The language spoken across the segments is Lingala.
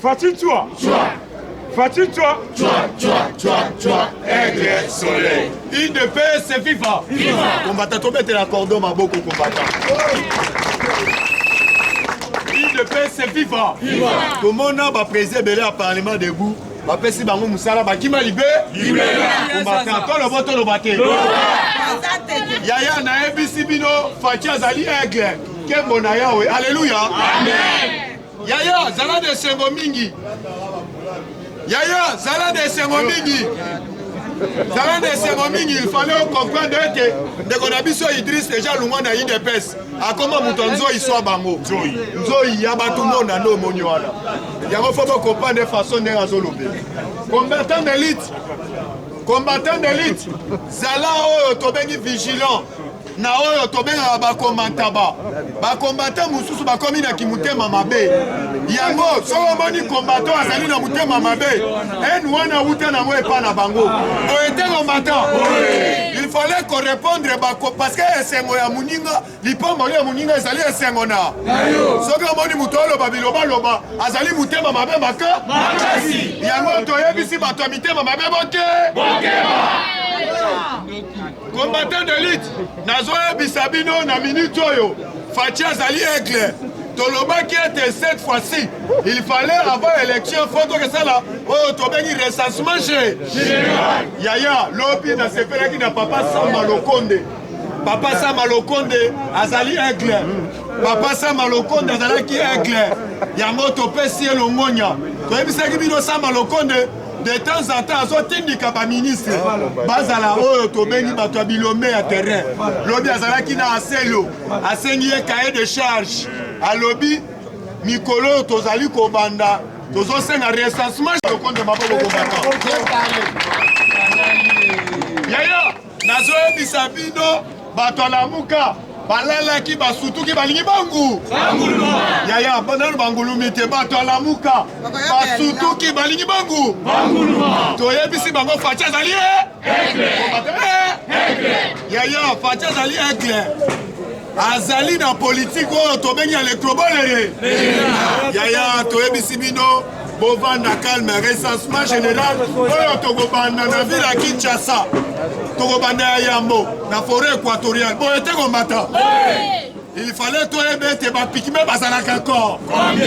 Fatine-toi. Fatine-toi. Aigle soleil. UDPS viva. Combattant, tombe la cordon, ma beaucoup combattant. UDPS viva. Tout le monde a présidé le Parlement debout. Bapesi bango musala bakima libé. Combattant, toi le vote le baté. Yaya na ebisi bino Fatia azali aigle. Kembo na yawe. Alléluia. Amen. Yaya zala de sengo mingi. Yaya zala de sengo mingi. Zala de sengo mingi. Il fallait comprendre que de konabiso Idriss déjà lungwa na UDPS. Akoma mutonzo iswa bango. Nzoi yaba tout le monde na no monyoala. Yango faut comprendre de façon de azolobe. Combattant d'élite. Zala oyo tobengi vigilant. Na oyo tobenga bakomantaba. Bakombatant mususu bakomi na kimutema mabe. Yango soko moni combattant azali na mutema mabe. En wana uta na moe pa na bango. Oete combattant. Il fallait qu'on réponde parce que esengo ya muninga lipombo ya muninga ezali esengo na. Soko moni mutolo babiloba loba azali mutema mabe maka. Makasi. Yango toyebisi bato ya mitema mabe boke. Combattant d'élite. Nazoya Bisabino na minute oyo Fatia Zali aigle Toloba qui était cette fois-ci il fallait avant l'élection faut que ça là oh tobengi recensement chez Yaya lobi na sepela qui na papa Sama Lokonde papa Sama Lokonde azali aigle papa Sama Lokonde azali qui aigle yango topesi elongonya toyebisaki bino Sama Lokonde de temps en temps, azotindika ba ministre bazala oyo tobengi bato bilomé à terrain. Lobi azala kina aselo, asengi cahier de charge. A lobi mikolo tozali ko banda, tozo senga recensement le compte de maboko combattant. Yaya, nazo bisabino bato lamuka. Balala ki basutu ki balingi bangu. Yaya, banal bangulumi te bato alamuka. Basutu ki balingi bangu. Toyebisi bango Fatia zali aigle. Yaya, Fatia zali aigle. Azali na politique oyo tobengi électrobolere. Yaya, toyebisi bino bovanda calme recensement général oyo tokobanda na ville ya Kinshasa. Tokobanda ya Yambo na forêt équatoriale. Bon était combattant. Il fallait toi ebete ba pikime bazalaka encore. Combien?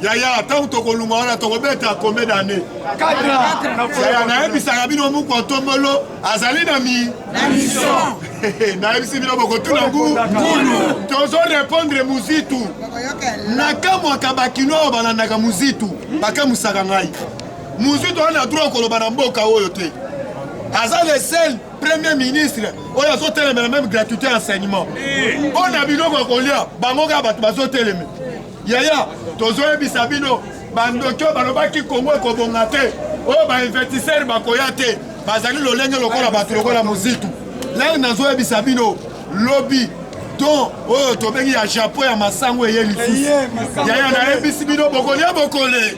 Yaya tant tokoluma wana tokobeta combien d'années? 4 ans. Yaya na ebisaka bino muko tomolo azali na mission. Na ebisi bino boko tuna ngu. Tozo répondre muzitu. Na kamwa kabakino balandaka muzitu. Baka musaka ngai. Muzitu wana droit koloba na mboka oyo te. Aza le seul premier ministre oyo azotelema même gratuité enseignement. On a biloko kolia bangoka bato bazotelema. Yaya tozoyebisa bino bandokyo balobaki Kongo ekobonga te oyo bainvestisseur bakoya te bazali lolenge lokola bato lokola muzitu. Lelo nazoyebisa bino lobby don oyo tobengi ya Japon ya masango eye lisusu. Yaya nayebisi bino bokolia bokole.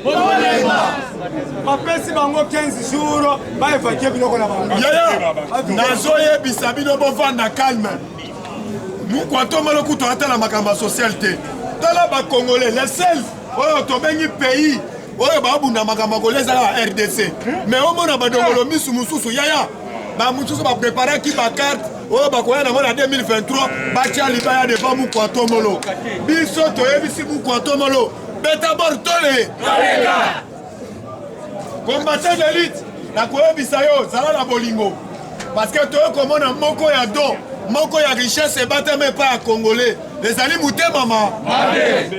Bapesi bango 15 jours ba évacuer biloko na bango. Yaya nazoyebisa bino bovanda calme. Mukwatomolo kuto atala makamba social te. Tala ba Congolais les seuls oyo tobengi pays oyo babunda makamba koleza la RDC. Mais omona badongolo misu mususu yaya ba mususu ba préparer ki ba carte oyo bakoya na mona 2023 batia libaya de ba Mukwatomolo. Biso toyebisi Mukwatomolo beta bortole. Combattant d'élite, la koyebisa yo zala na bolingo. Parce que toi komona moko ya don, moko ya richesse et batame pas à Congolais. Les ali mouté mama.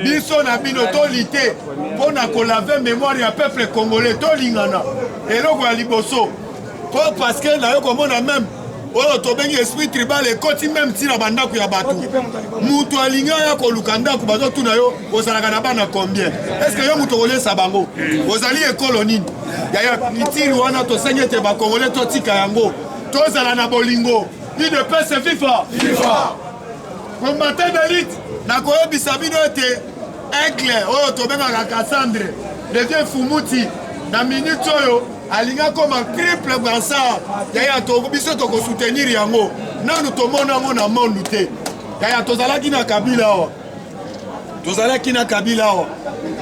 Biso na bino to lité pour na laver mémoire ya peuple congolais to lingana. Et loko ya liboso. Parce que na yo komona même oyo tobengi esprit tribal et koti même tina bandako ya bato. Mutu alinga ya koluka ndako bazo tuna yo ozalaka na bana combien? Est-ce que yo mutu kolesa bango? Ozali ekolo nini? Yaya mitiri wana to sengete ba Congolais to tika yango. Tozala na bolingo. UDPS FIFA. Combattant d'élite na koyebisa bino ete aigle oyo tobengaka Cassandre devient Fumuti na minute oyo alinga comme un triple brassard. Yaya to biso to ko soutenir yango. Nanu to mona mona mondu te. Yaya tozalaki na Kabila o. Tozalaki na Kabila o.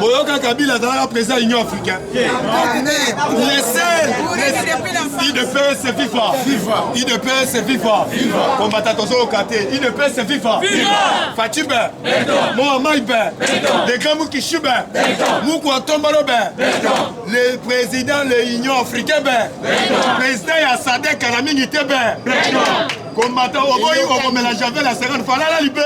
Boyoka Kabila dans président de l'Union africaine. Les seuls, IDPS c'est FIFA. IDPS c'est FIFA. Combattant au Kate, IDPS c'est FIFA. Fatibé, Mohamed Ben, les Gamou Kishibe, Moukou Tombalo Ben, le président de l'Union africaine Ben, président Yassadek Karamini Ben, combattant au Boyi, on me la javel la 50 fois là, libé.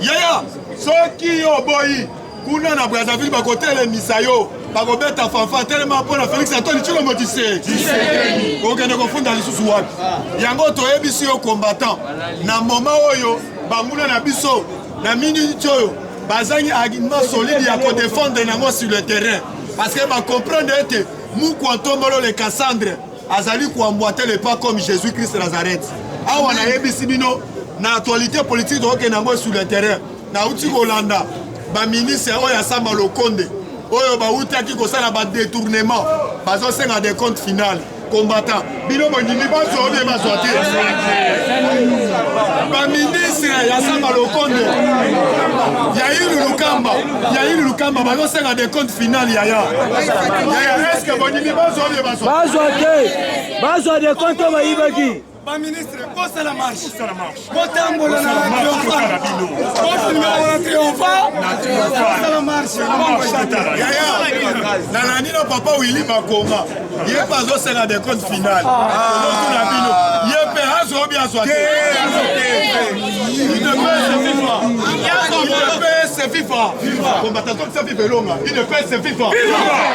Yaya, ceux qui ont boyi, kuna na Brazzaville bakote le misayo, bakobeta fanfa tellement pour la Félix Antoine tu le modissé. Okende kofunda lisusu wapi. Yango toyebisi yo combattant. Na moment oyo bamuna na biso na minute oyo bazangi argument solide ya ko défendre nango sur le terrain parce que ba comprendre que Moukou Antombolo le Cassandre azali ko emboîter le pas comme Jésus-Christ Nazareth. Awa na yebisi bino na actualité politique donc nango sur le terrain na uti Holanda ba ministre oyo asamba lokonde oyo ba utaki ko sala ba détournement bazo senga des comptes final combattant bino bondimi bazo bien bazote ba ministre yasamba lokonde Yaïr Lukamba bazo senga des comptes final yaya est-ce que bondimi bazo bien bazo des comptes ba ibaki ba ministre, bossa la marche. Botambola na la marche. Nana Nino Papa Willy Bakoma. Il n'est pas au sein des comptes finales. Il est père à son bien soit. Il ne peut c'est FIFA. Combattant comme ça, FIFA longa. Il ne peut c'est FIFA.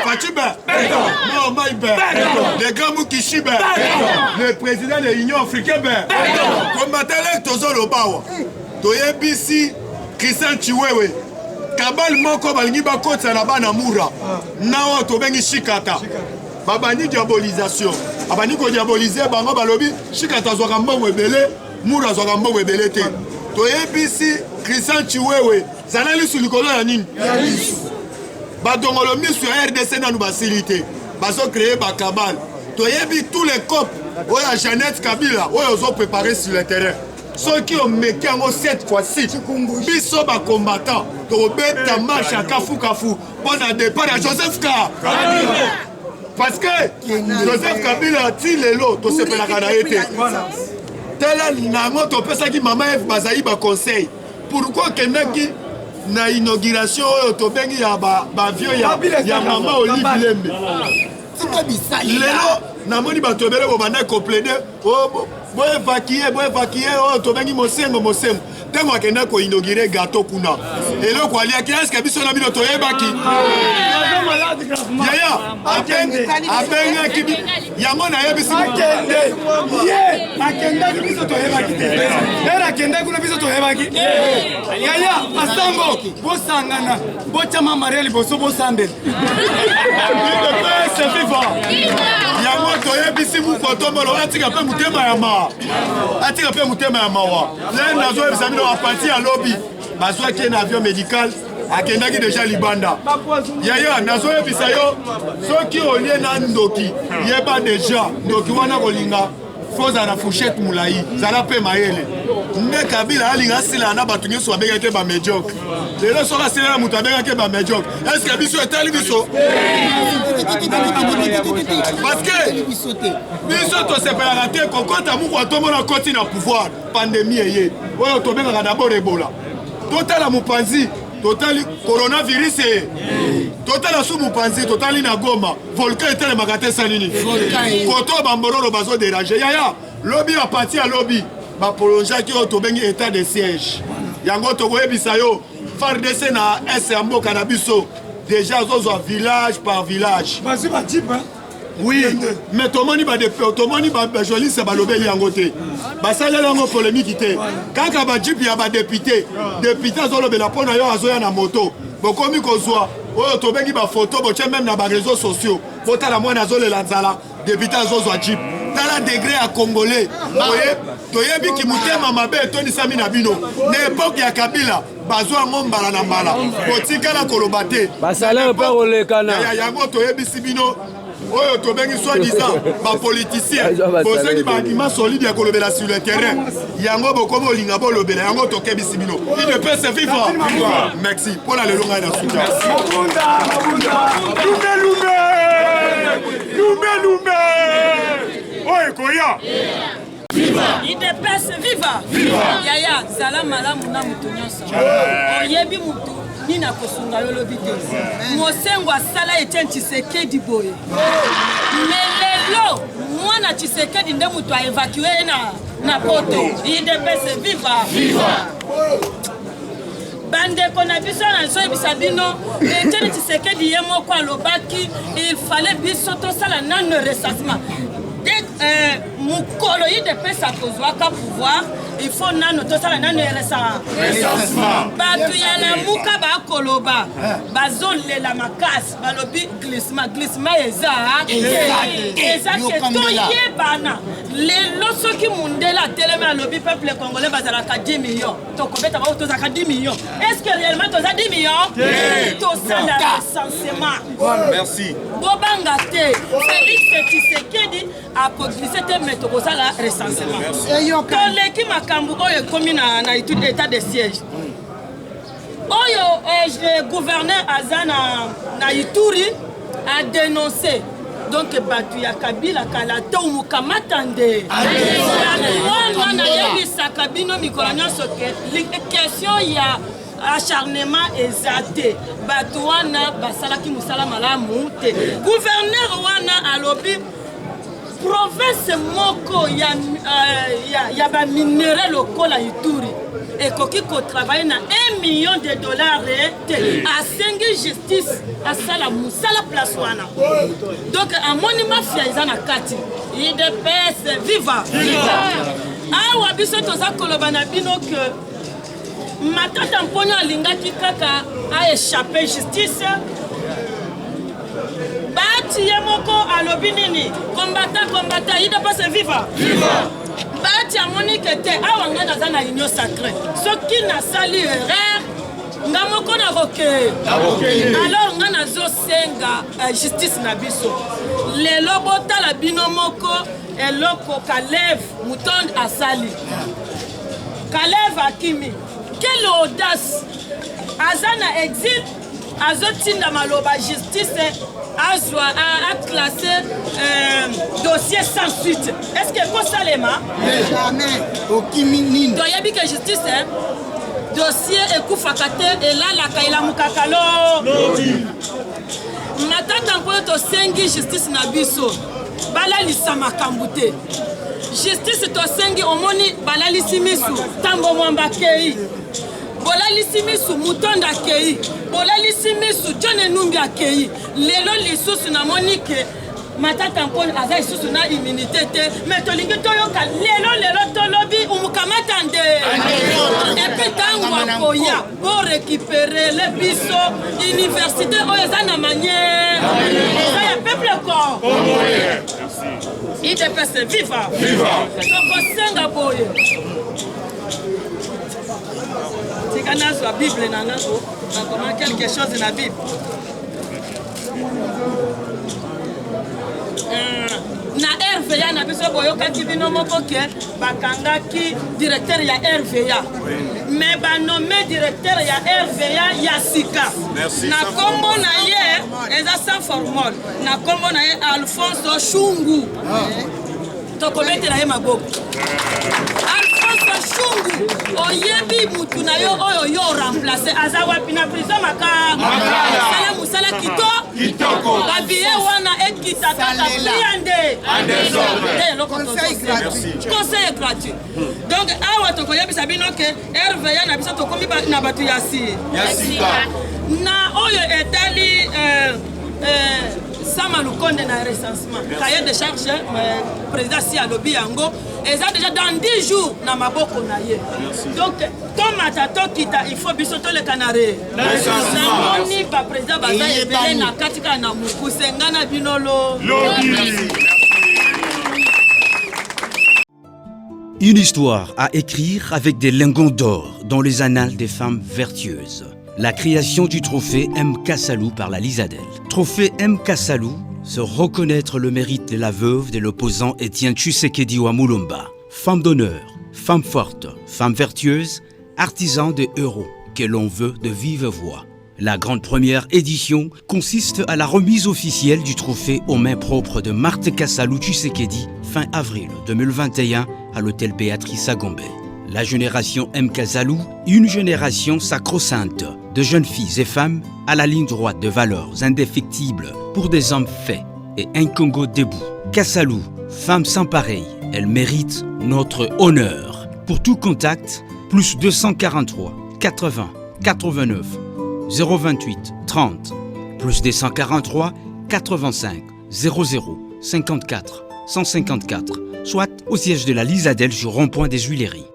Fatibé. Non, Maïbé. Les Gamou Kishibe. Le président de l'Union africaine. Combattant les Tozolo Bawa. Toyebisi Christian Chiwewe. Kabal moko balingi bakotsa na bana mura. Nawa tobengi shikata. Babani diabolisation. Abani ko diaboliser bango balobi shikata zwaka mbongo ebele, mura zwaka mbongo ebele te. Toyebisi Christian Chiwewe. Zanali sur likolo ya nini? Badongolo misu ya RDC na nubasilité. Bazo créer ba kabal. Toyebi tous les copes. Oya Jeannette Kabila, oya zo préparer sur le terrain. Ceux qui ont mis cette fois-ci, biso ba combattant, to beta marche à Kafu pour le départ à Joseph K. Parce que Joseph Kabila ti lelo to se pela kana été. Tel nango to pesa ki mama F bazali ba conseil. Pourquoi kenaki na inauguration to bengi ya ba vieux ya mama Olive Lembe. Lelo na moni ba to bele ko bana ko plaider boy évacuer oh to bengi mosengo tengo akenda ko inaugurer gâteau kuna elo ko alia kiasi kabisa na bino to yebaki yaya abenga kibi yango na yebisi akenda biso to yebaki era akenda kuna biso to yebaki yaya asango bosangana bochama mareli boso bosandel c'est viva yango to yebisi mu ko tombolo atika pe mutema ya ma atika pe mutema ya mawa là nazo yebisa bino a partir à lobby bazwa ki na avion médical akendaki déjà libanda yaya nazo yebisa yo soki olie na ndoki yeba déjà ndoki wana kolinga foza na fourchette mulai zala pe mayele nde Kabila alinga sila na batu nyonso babengaki ba médiocre lelo soka sila na mutu abengaki ba médiocre est-ce que biso etali biso parce que biso tosepelaka te kokota muku atomona koti na pouvoir pandémie eye oyo tobengaka d'abord Ebola totala mopanzi totali coronavirus totala su mopanzi totali na Goma volcan etelemaka te salini koto bambololo bazo déranger yaya lobby a parti à lobby ba prolongeaki oyo tobengi état de siège yango tokoyebisa yo FARDC na ese ya mboka na biso déjà azozwa village par village oui mais tomoni bajolise balobeli yango te basaleli yango polémique te kaka bajipe ya badepute depute azolobela mpo na yo azoya na moto bokomi kozwa oyo tobengi bafoto botie meme na bareseau sociaux botala mwana azolela nzala depute azozwa jipe tala degré ya congolais toyebi ki mutema mabe etonisami na bino na epoke ya Kabila bazwa yango mbala na mbala botikala koloba te basalaire mpe kolekana yango toyebisi bino oyo tobengi soi-disant bapoliticien bozangi baargument solide ya kolobela sur le terrain yango bokomi olinga bolobela yango tokebisi bino idps vivre merci mpona lelo ngai na suka lumbe oyo ekoya IDPS viva yaya zala malamu na mutu nyonso oyebi mutu nini akosunga yo lobi te mosengo asala Etienne Tshisekedi boye me lelo mwana Tshisekedi nde mutu aevacue na poto IDPS viva bandeko na biso na nso ebisa bino Etienne Tshisekedi ye moko alobaki il fallait biso tosala nano recensement mukolo IDPS akozwaka pouvoir il faut nano tosala nano recensement bato ya lamuka bakoloba bazolela makasi balobi glissement eza ke toyebana lelo soki mundela atelemi alobi peuple congolais bazalaka 10 millions tokobeta bao tozalaka 10 millions est-ce que réellement toza 10 millions tosala recensement merci bobanga te Félix Tshisekedi akoglise te me tokosala recensement toleki makambo oyo ekomi na étude d'état de siège oyo gouverneur aza na Ituri a dénoncé donc bato ya Kabila kala to mukamata nde wana nayebisaka bino mikolo nyonso question ya acharnement ezate bato wana basalaki musala malamu te gouverneur wana alobi province moko ya ba minerais locaux la Ituri ekoki ko travailler na $1 million te asengi justice asala musala place wana donc amoni mafia eza na kati IDPS viva awa biso toza koloba na bino ke matata mponyo alingaki kaka a échappé justice bati ye moko alobi nini combattant IDPS viva bati amoni ke te awa nga naza na union sacrée soki nasali erreur nga moko nakoke alors nga nazosenga justice na biso lelo botala bino moko eloko Kalev Mutonde asali Kalev akimi quelle audace aza na exil azotinda maloba justice azwa a classé dossier sans suite est-ce que kosalema jamais okimi nini toyebi que justice dossier ekufaka te elalaka elamukaka lobi matata mpo tosengi justice na biso balalisa makambo te justice tosengi omoni balalisi misu ntango mwamba akei bolalisi misu Mutonde akei bolalisi misu John Enumbi akei lelo lisusu namoni ke matata mponi aza lisusu na immunité te me tolingi toyoka lelo tolobi umukamata nde epe ntango akoya po récupérer le biso université oyo eza na manière eza ya peuple congolais IDPS viva tokosenga boye tika nazwa bible na ngango nakoma quelque chose na bible na RVA na biso boyokaki bino moko ke bakangaki directeur ya RVA me banome directeur ya RVA ya sika na kombo na ye eza sans formol na kombo na ye Alphonse Shungu tokobetela ye maboko Alphonse Shungu oyebi mutu na yo oyo yo remplacer aza wapi na prison makala musala kitoko babiye wana ekita kaka priande conseil gratuit donc awa tokoyebisa bino ke RVA na biso tokomi na bato ya sika na oyo etali Sama Lukonde na recensement cahier de charge président si alobi yango eza déjà dans 10 jours na maboko na ye donc tomata tokita il faut biso toleka na namoni ba président baza ebele na katika na mukusenga na binolo. Une histoire à écrire avec des lingots d'or dans les annales des femmes vertueuses. La création du trophée M. Kassalou par la Lisadelle. Trophée M. Kassalou, se reconnaître le mérite de la veuve de l'opposant Étienne Tshisekedi Wamulumba. Femme d'honneur, femme forte, femme vertueuse, artisan de héros que l'on veut de vive voix. La grande première édition consiste à la remise officielle du trophée aux mains propres de Marthe Kassalou Tshisekedi fin avril 2021 à l'hôtel Béatrice à Gombe. La génération M. Kassalou, une génération sacro-sainte de jeunes filles et femmes à la ligne droite de valeurs indéfectibles pour des hommes faits et un Congo debout. Kassalou, femme sans pareil, elle mérite notre honneur. Pour tout contact, plus 243 80 89 028 30 plus 243 85 00 54 154, soit au siège de la Lisadelle sur rond-point des Huileries.